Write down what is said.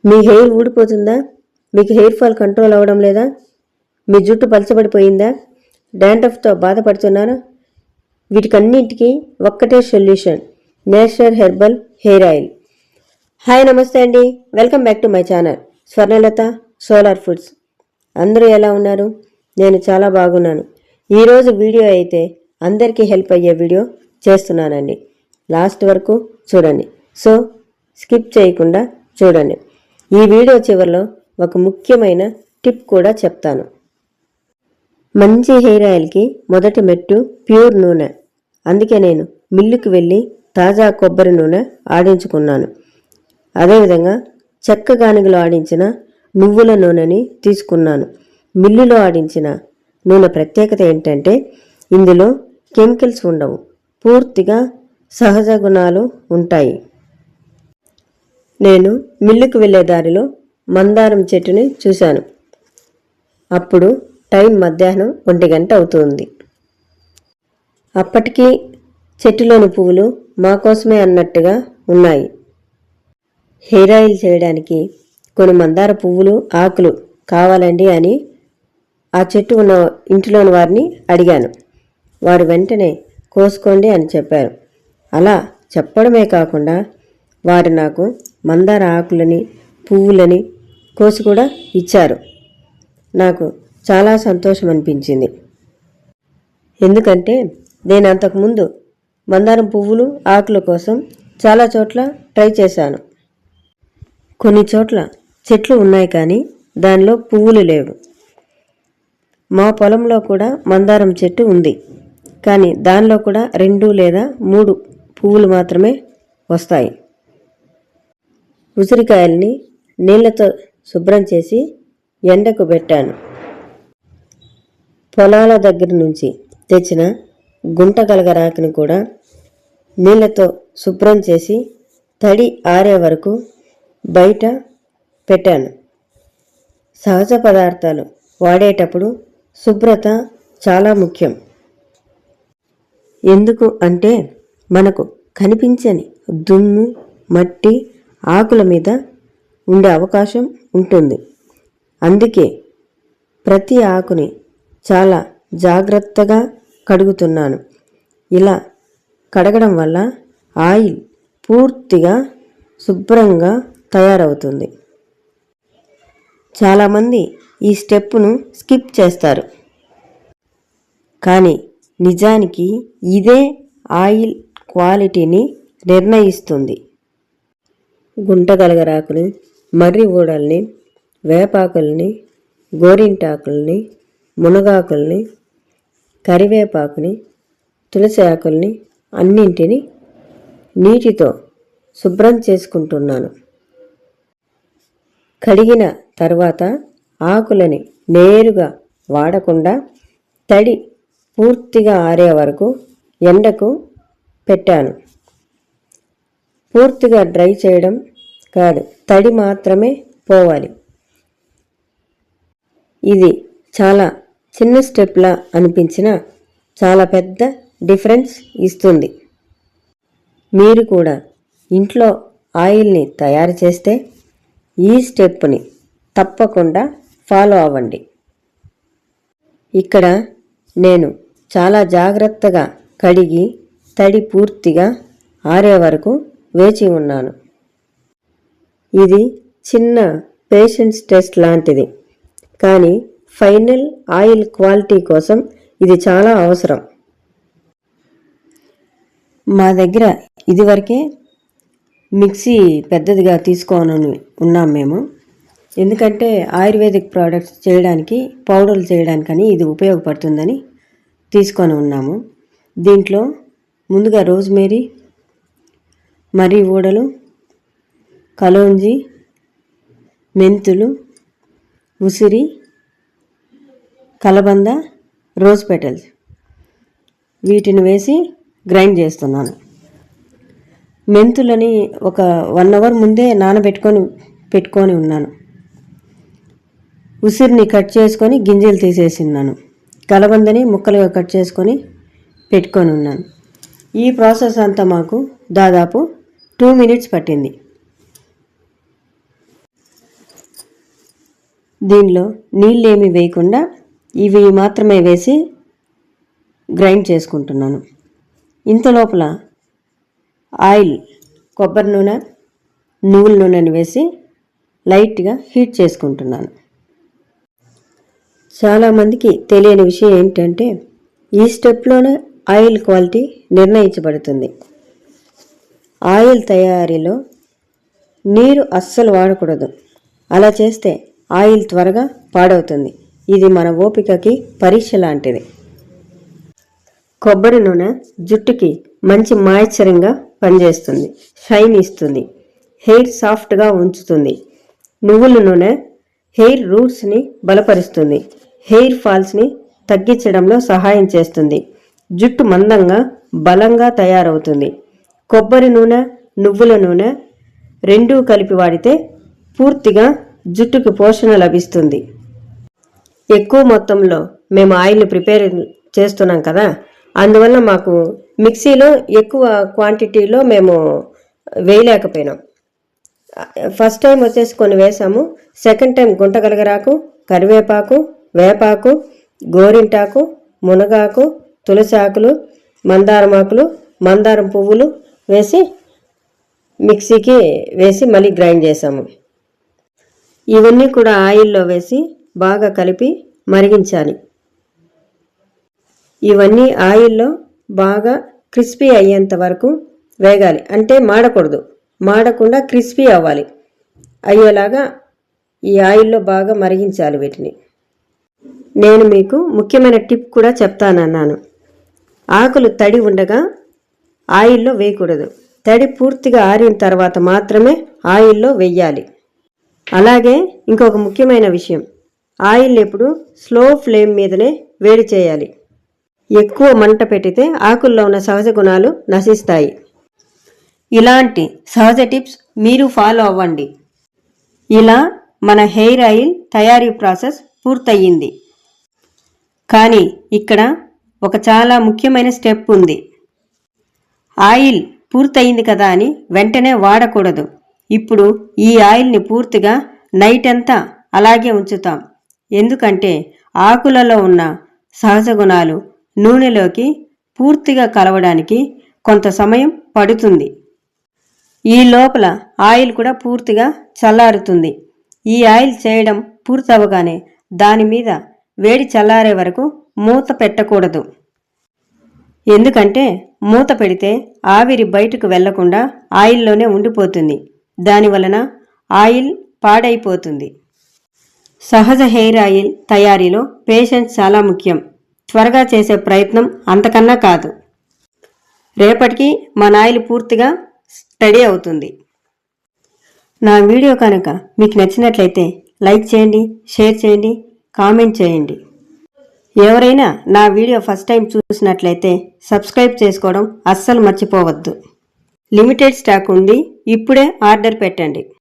మీ hair ఊడిపోతుందా? మీకు hair fall control అవ్వడం లేదా? మీ జుట్టు పలచబడిపోయిందా? డాండ్రఫ్తో బాధపడుతున్నారా? వీటికన్నింటికి ఒక్కటే solution, natural herbal hair oil. Hi, నమస్తే అండి. Welcome back to my channel Swarnalatha solar foods. అందరూ ఎలా ఉన్నారు? నేను చాలా బాగున్నాను. ఈరోజు వీడియో అయితే అందరికీ హెల్ప్ అయ్యే వీడియో చేస్తున్నానండి. లాస్ట్ వరకు చూడండి. సో స్కిప్ చేయకుండా చూడండి. ఈ వీడియో చివరిలో ఒక ముఖ్యమైన టిప్ కూడా చెప్తాను. మంచి హెయిర్ ఆయిల్కి మొదటి మెట్టు ప్యూర్ నూనె. అందుకే నేను మిల్లుకి వెళ్ళి తాజా కొబ్బరి నూనె ఆడించుకున్నాను. అదేవిధంగా చెక్క గానుగలో ఆడించిన నువ్వుల నూనెని తీసుకున్నాను. మిల్లులో ఆడించిన నూనె ప్రత్యేకత ఏంటంటే ఇందులో కెమికల్స్ ఉండవు, పూర్తిగా సహజ గుణాలు ఉంటాయి. నేను మిల్లుకు వెళ్ళే దారిలో మందారం చెట్టుని చూశాను. అప్పుడు టైం మధ్యాహ్నం 1 గంట అవుతుంది. అప్పటికీ చెట్టులోని పువ్వులు మా కోసమే అన్నట్టుగా ఉన్నాయి. హెయిర్ ఆయిల్ చేయడానికి కొన్ని మందార పువ్వులు, ఆకులు కావాలండి అని ఆ చెట్టు ఉన్న ఇంటిలోని వారిని అడిగాను. వారు వెంటనే కోసుకోండి అని చెప్పారు. అలా చెప్పడమే కాకుండా వారు నాకు మందార ఆకులని, పువ్వులని కోసి కూడా ఇచ్చారు. నాకు చాలా సంతోషం అనిపించింది. ఎందుకంటే నేను అంతకుముందు మందారం పువ్వులు, ఆకుల కోసం చాలా చోట్ల ట్రై చేశాను. కొన్ని చోట్ల చెట్లు ఉన్నాయి కానీ దానిలో పువ్వులు లేవు. మా పొలంలో కూడా మందారం చెట్టు ఉంది, కానీ దానిలో కూడా 2 లేదా 3 పువ్వులు మాత్రమే వస్తాయి. ఉసిరికాయల్ని నీళ్లతో శుభ్రం చేసి ఎండకు పెట్టాను. పొలాల దగ్గర నుంచి తెచ్చిన గుంటగలగరాకుని కూడా నీళ్లతో శుభ్రం చేసి తడి ఆరే వరకు బయట పెట్టాను. సహజ పదార్థాలు వాడేటప్పుడు శుభ్రత చాలా ముఖ్యం. ఎందుకు అంటే మనకు కనిపించని దుమ్ము, మట్టి ఆకుల మీద ఉండే అవకాశం ఉంటుంది. అందుకే ప్రతి ఆకుని చాలా జాగ్రత్తగా కడుగుతున్నాను. ఇలా కడగడం వల్ల ఆయిల్ పూర్తిగా శుభ్రంగా తయారవుతుంది. చాలామంది ఈ స్టెప్పును స్కిప్ చేస్తారు, కానీ నిజానికి ఇదే ఆయిల్ క్వాలిటీని నిర్ణయిస్తుంది. గుంటగలగరాకుని, మర్రి ఊడల్ని, వేపాకుల్ని, గోరింటాకుల్ని, మునగాకుల్ని, కరివేపాకుని, తులసి ఆకుల్ని అన్నింటినీ నీటితో శుభ్రం చేసుకుంటున్నాను. కడిగిన తర్వాత ఆకులని నేరుగా వాడకుండా తడి పూర్తిగా ఆరే వరకు ఎండకు పెట్టాను. పూర్తిగా డ్రై చేయడం కాదు, తడి మాత్రమే పోవాలి. ఇది చాలా చిన్న స్టెప్లా అనిపించినా చాలా పెద్ద డిఫరెన్స్ ఇస్తుంది. మీరు కూడా ఇంట్లో ఆయిల్ని తయారు చేస్తే ఈ స్టెప్ని తప్పకుండా ఫాలో అవ్వండి. ఇక్కడ నేను చాలా జాగ్రత్తగా కడిగి తడి పూర్తిగా ఆరే వరకు వేచి ఉన్నాను. ఇది చిన్న పేషెన్స్ టెస్ట్ లాంటిది, కానీ ఫైనల్ ఆయిల్ క్వాలిటీ కోసం ఇది చాలా అవసరం. మా దగ్గర ఇదివరకే మిక్సీ పెద్దదిగా తీసుకోవాలని ఉన్నాం మేము. ఎందుకంటే ఆయుర్వేదిక్ ప్రోడక్ట్స్ చేయడానికి, పౌడర్లు చేయడానికని ఇది ఉపయోగపడుతుందని తీసుకొని ఉన్నాము. దీంట్లో ముందుగా రోజ్మేరీ, మర్రి ఊడలు, కలోంజి, మెంతులు, ఉసిరి, కలబంద, రోజ్ పెటల్స్ వీటిని వేసి గ్రైండ్ చేస్తున్నాను. మెంతులని ఒక 1 అవర్ ముందే పెట్టుకొని ఉన్నాను. ఉసిరిని కట్ చేసుకొని గింజలు తీసేసిన్నాను. కలబందని ముక్కలుగా కట్ చేసుకొని పెట్టుకొని ఉన్నాను. ఈ ప్రాసెస్ అంతా మాకు దాదాపు 2 minutes పట్టింది. దీనిలో నీళ్ళేమీ వేయకుండా ఇవి మాత్రమే వేసి గ్రైండ్ చేసుకుంటున్నాను. ఇంత లోపల ఆయిల్, కొబ్బరి నూనె, నువ్వుల నూనెని వేసి లైట్గా హీట్ చేసుకుంటున్నాను. చాలామందికి తెలియని విషయం ఏంటంటే ఈ స్టెప్లోనే ఆయిల్ క్వాలిటీ నిర్ణయించబడుతుంది. ఆయిల్ తయారీలో నీరు అస్సలు వాడకూడదు. అలా చేస్తే ఆయిల్ త్వరగా పాడవుతుంది. ఇది మన ఓపికకి పరీక్ష లాంటిది. కొబ్బరి నూనె జుట్టుకి మంచి మాయిశ్చరింగ్గా పనిచేస్తుంది, షైన్ ఇస్తుంది, హెయిర్ సాఫ్ట్గా ఉంచుతుంది. నువ్వుల నూనె హెయిర్ రూట్స్ని బలపరుస్తుంది, హెయిర్ ఫాల్స్ని తగ్గించడంలో సహాయం చేస్తుంది, జుట్టు మందంగా బలంగా తయారవుతుంది. కొబ్బరి నూనె, నువ్వుల నూనె రెండూ కలిపి వాడితే పూర్తిగా జుట్టుకి పోషణ లభిస్తుంది. ఎక్కువ మొత్తంలో మేము ఆయిల్ని ప్రిపేర్ చేస్తున్నాం కదా, అందువల్ల మాకు మిక్సీలో ఎక్కువ క్వాంటిటీలో మేము వేయలేకపోయినాం. ఫస్ట్ టైం వచ్చేసి కొన్ని వేసాము, సెకండ్ టైం గుంటగలగరాకు, కరివేపాకు, వేపాకు, గోరింటాకు, మునగాకు, తులసి ఆకులు, మందారమాకులు, మందారం పువ్వులు వేసి మిక్సీకి వేసి మళ్ళీ గ్రైండ్ చేసాము. ఇవన్నీ కూడా ఆయిల్లో వేసి బాగా కలిపి మరిగించాలి. ఇవన్నీ ఆయిల్లో బాగా క్రిస్పీ అయ్యేంత వరకు వేగాలి. అంటే మాడకూడదు, మాడకుండా క్రిస్పీ అయ్యేలాగా ఈ ఆయిల్లో బాగా మరిగించాలి వీటిని. నేను మీకు ముఖ్యమైన టిప్ కూడా చెప్తానన్నాను. ఆకులు తడి ఉండగా ఆయిల్లో వేయకూడదు. తడి పూర్తిగా ఆరిన తర్వాత మాత్రమే ఆయిల్లో వెయ్యాలి. అలాగే ఇంకొక ముఖ్యమైన విషయం, ఆయిల్ ఎప్పుడు స్లో ఫ్లేమ్ మీదనే వేడి చేయాలి. ఎక్కువ మంట పెట్టితే ఆకుల్లో ఉన్న సహజ గుణాలు నశిస్తాయి. ఇలాంటి సహజ టిప్స్ మీరు ఫాలో అవ్వండి. ఇలా మన హెయిర్ ఆయిల్ తయారీ ప్రాసెస్ పూర్తయింది. కానీ ఇక్కడ ఒక చాలా ముఖ్యమైన స్టెప్ ఉంది. ఆయిల్ పూర్తయింది కదా అని వెంటనే వాడకూడదు. ఇప్పుడు ఈ ఆయిల్ని పూర్తిగా నైట్ అంతా అలాగే ఉంచుతాం. ఎందుకంటే ఆకులలో ఉన్న సహజ గుణాలు నూనెలోకి పూర్తిగా కలవడానికి కొంత సమయం పడుతుంది. ఈ లోపల ఆయిల్ కూడా పూర్తిగా చల్లారుతుంది. ఈ ఆయిల్ చేయడం పూర్తవగానే దాని మీద వేడి చల్లారే వరకు మూత పెట్టకూడదు. ఎందుకంటే మూత పెడితే ఆవిరి బయటకు వెళ్లకుండా ఆయిల్లోనే ఉండిపోతుంది. దానివలన ఆయిల్ పాడైపోతుంది. సహజ హెయిర్ ఆయిల్ తయారీలో పేషెన్స్ చాలా ముఖ్యం. త్వరగా చేసే ప్రయత్నం అంతకన్నా కాదు. రేపటికి మన ఆయిల్ పూర్తిగా రెడీ అవుతుంది. నా వీడియో కనుక మీకు నచ్చినట్లయితే లైక్ చేయండి, షేర్ చేయండి, కామెంట్ చేయండి. ఎవరైనా నా వీడియో ఫస్ట్ టైం చూసినట్లయితే సబ్స్క్రైబ్ చేసుకోవడం అస్సలు మర్చిపోవద్దు. లిమిటెడ్ స్టాక్ ఉంది, ఇప్పుడే ఆర్డర్ పెట్టండి.